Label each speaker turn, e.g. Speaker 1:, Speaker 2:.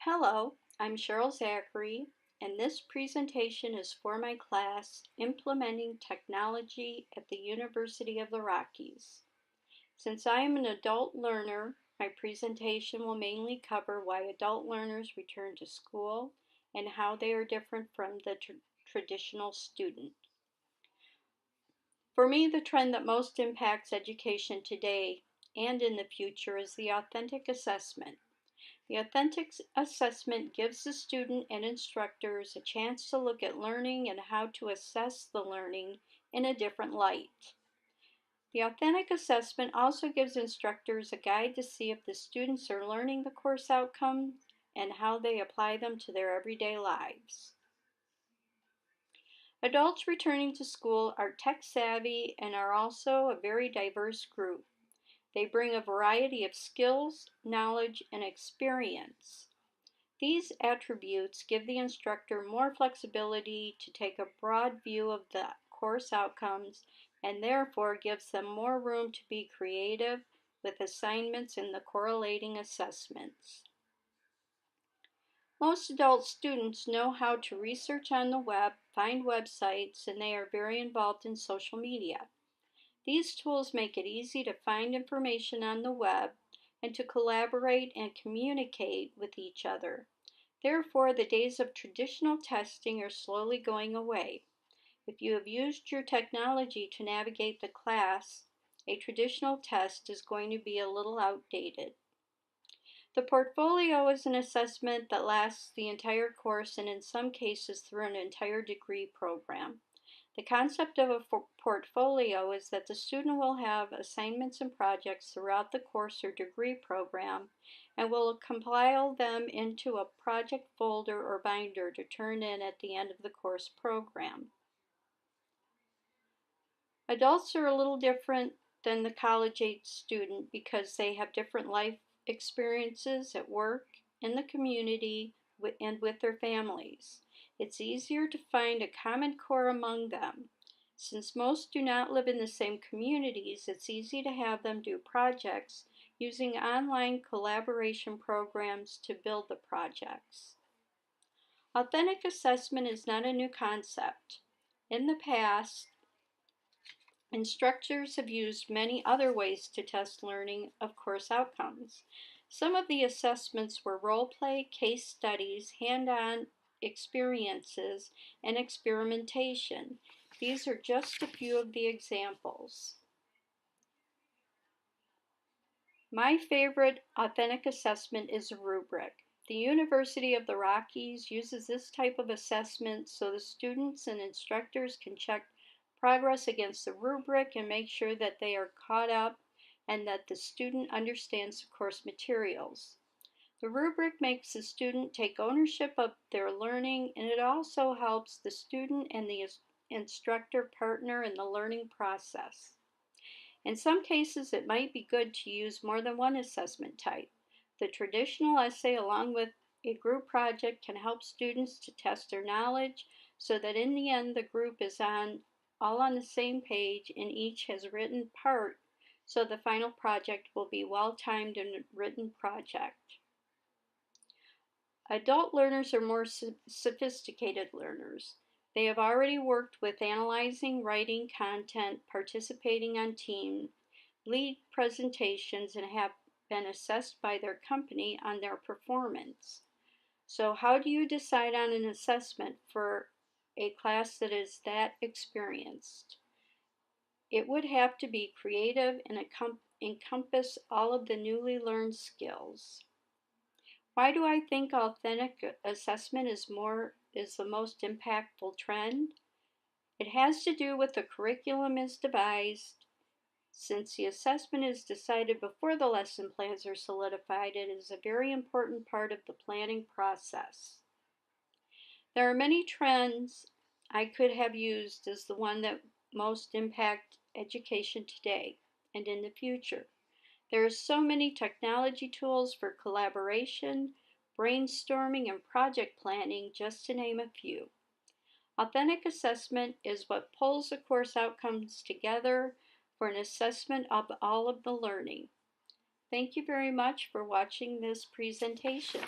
Speaker 1: Hello, I'm Cheryl Zachary, and this presentation is for my class, Implementing Technology at the University of the Rockies. Since I am an adult learner, my presentation will mainly cover why adult learners return to school and how they are different from the traditional student. For me, the trend that most impacts education today and in the future is the authentic assessment. The authentic assessment gives the student and instructors a chance to look at learning and how to assess the learning in a different light. The authentic assessment also gives instructors a guide to see if the students are learning the course outcomes and how they apply them to their everyday lives. Adults returning to school are tech savvy and are also a very diverse group. They bring a variety of skills, knowledge, and experience. These attributes give the instructor more flexibility to take a broad view of the course outcomes and therefore gives them more room to be creative with assignments and the correlating assessments. Most adult students know how to research on the web, find websites, and they are very involved in social media. These tools make it easy to find information on the web and to collaborate and communicate with each other. Therefore, the days of traditional testing are slowly going away. If you have used your technology to navigate the class, a traditional test is going to be a little outdated. The portfolio is an assessment that lasts the entire course and in some cases through an entire degree program. The concept of a portfolio is that the student will have assignments and projects throughout the course or degree program and will compile them into a project folder or binder to turn in at the end of the course program. Adults are a little different than the college-age student because they have different life experiences at work, in the community, and with their families. It's easier to find a common core among them. Since most do not live in the same communities, it's easy to have them do projects using online collaboration programs to build the projects. Authentic assessment is not a new concept. In the past, instructors have used many other ways to test learning of course outcomes. Some of the assessments were role play, case studies, hand-on experiences, and experimentation. These are just a few of the examples. My favorite authentic assessment is a rubric. The University of the Rockies uses this type of assessment so the students and instructors can check progress against the rubric and make sure that they are caught up and that the student understands the course materials. The rubric makes the student take ownership of their learning, and it also helps the student and the instructor partner in the learning process. In some cases, it might be good to use more than one assessment type. The traditional essay along with a group project can help students to test their knowledge so that in the end the group is all on the same page and each has written part so the final project will be well-timed and written project. Adult learners are more sophisticated learners. They have already worked with analyzing, writing content, participating on team, lead presentations, and have been assessed by their company on their performance. So how do you decide on an assessment for a class that is that experienced? It would have to be creative and encompass all of the newly learned skills. Why do I think authentic assessment is the most impactful trend? It has to do with the curriculum is devised. Since the assessment is decided before the lesson plans are solidified, it is a very important part of the planning process. There are many trends I could have used as the one that most impact education today and in the future. There are so many technology tools for collaboration, brainstorming, and project planning, just to name a few. Authentic assessment is what pulls the course outcomes together for an assessment of all of the learning. Thank you very much for watching this presentation.